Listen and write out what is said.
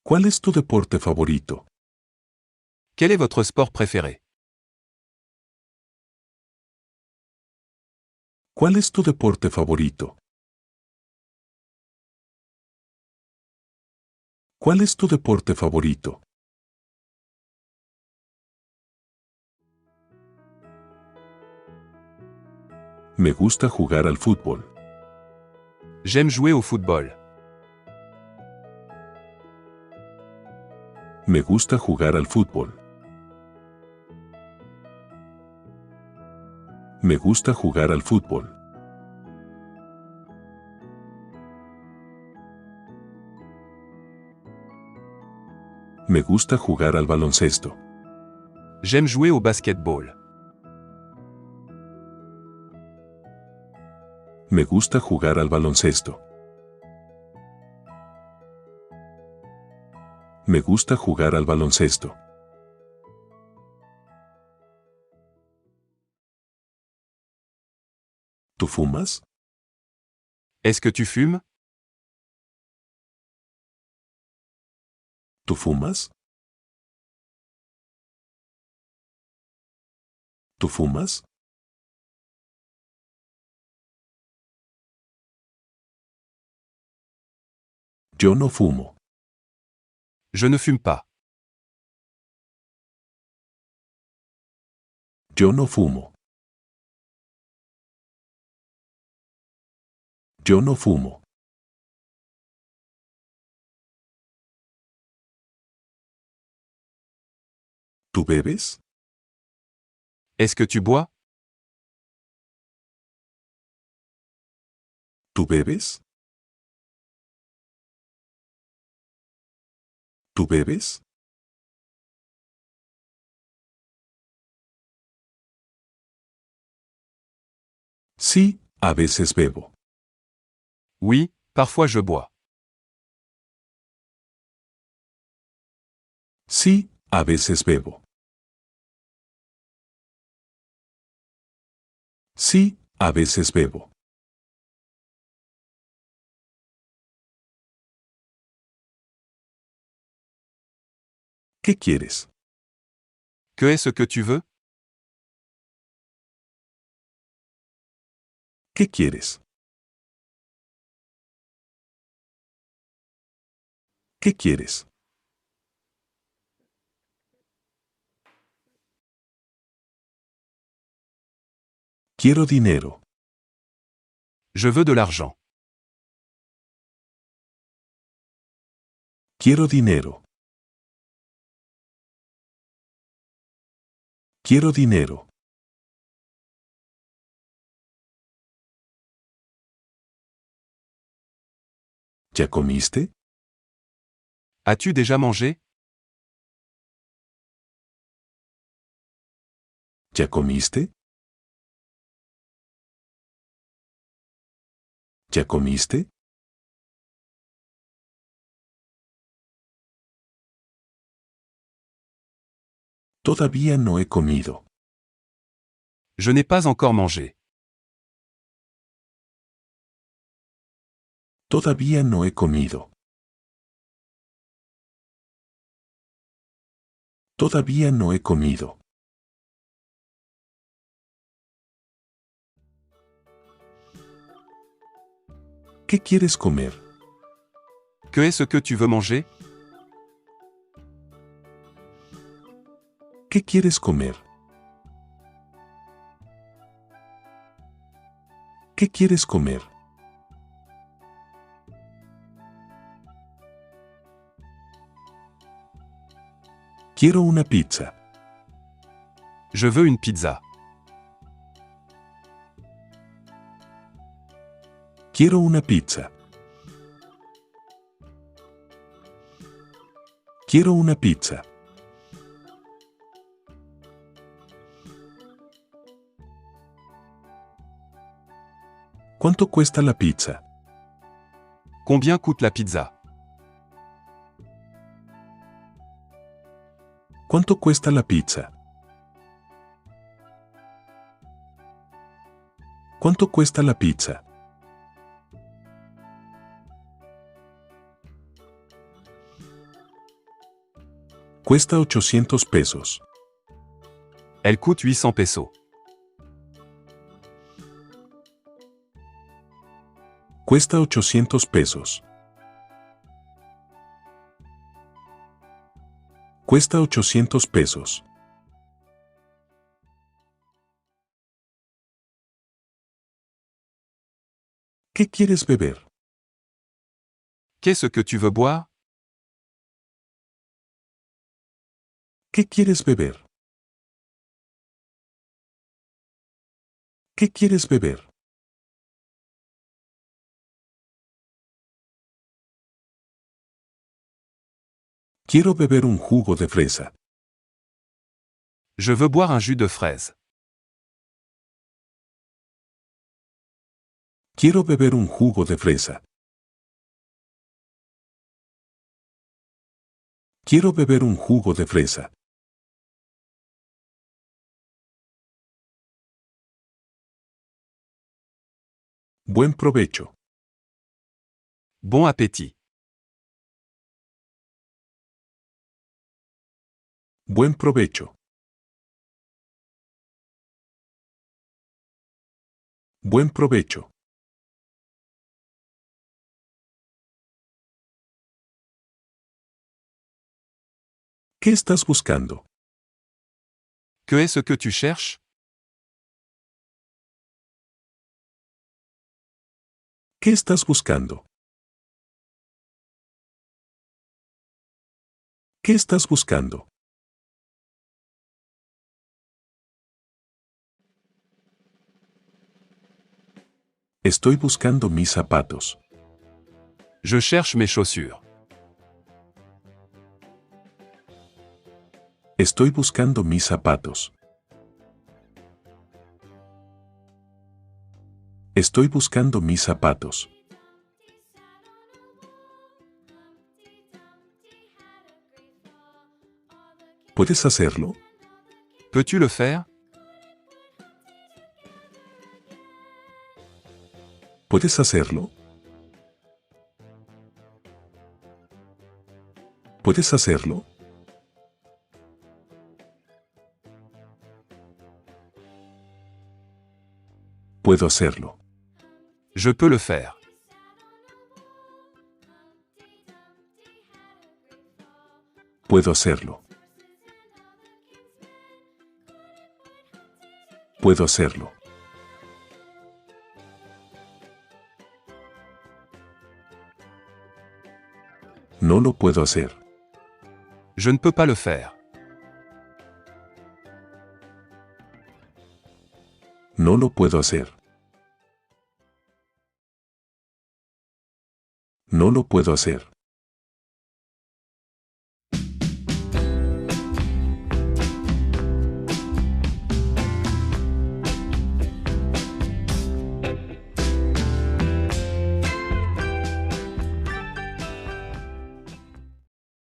¿Cuál es tu deporte favorito? Quel est votre sport préféré? ¿Cuál es tu deporte favorito? ¿Cuál es tu deporte favorito? Me gusta jugar al fútbol. J'aime jouer au football. Me gusta jugar al fútbol. Me gusta jugar al fútbol. Me gusta jugar al baloncesto. J'aime jouer au basketball. Me gusta jugar al baloncesto. Me gusta jugar al baloncesto. ¿Tú fumas? Est-ce que tu fumes? ¿Tú fumas? ¿Tú fumas? Yo no fumo. Je ne fume pas. Yo no fumo. Yo no fumo. ¿Tú bebes? Est-ce que tu bois? ¿Tú bebes? ¿Tú bebes? Sí, a veces bebo. Oui, parfois je bois. Sí, a veces bebo. Sí, a veces bebo. ¿Qué quieres? Que est-ce que tu veux? ¿Qué quieres? ¿Qué quieres? Quiero dinero. Je veux de l'argent. Quiero dinero. Quiero dinero. ¿Ya comiste? As-tu déjà mangé? ¿Ya comiste? ¿Ya comiste? Todavía no he comido. Je n'ai pas encore mangé. Todavía no he comido. Todavía no he comido. ¿Qué quieres comer? Que est-ce que tu veux manger? ¿Qué quieres comer? ¿Qué quieres comer? Quiero una pizza. Je veux une pizza. Quiero una pizza. Quiero una pizza. ¿Cuánto cuesta la pizza? Combien coûte la pizza? ¿Cuánto cuesta la pizza? ¿Cuánto cuesta la pizza? Cuesta 800 pesos. Elle coûte 800 pesos. Cuesta 800 pesos. Cuesta 800 pesos. ¿Qué quieres beber? Qu'est-ce que tu veux boire? ¿Qué quieres beber? ¿Qué quieres beber? Quiero beber un jugo de fresa. Je veux boire un jus de fraise. Quiero beber un jugo de fresa. Quiero beber un jugo de fresa. Buen provecho. Bon appétit. Buen provecho. Buen provecho. ¿Qué estás buscando? Que est-ce que tu cherches? ¿Qué estás buscando? ¿Qué estás buscando? Estoy buscando mis zapatos. Je cherche mes chaussures. Estoy buscando mis zapatos. Estoy buscando mis zapatos. ¿Puedes hacerlo? Peux-tu le faire? ¿Puedes hacerlo? ¿Puedes hacerlo? Puedo hacerlo. Je peux le faire. Puedo hacerlo. Puedo hacerlo. No lo puedo hacer. Je ne peux pas le faire. No lo puedo hacer. No lo puedo hacer.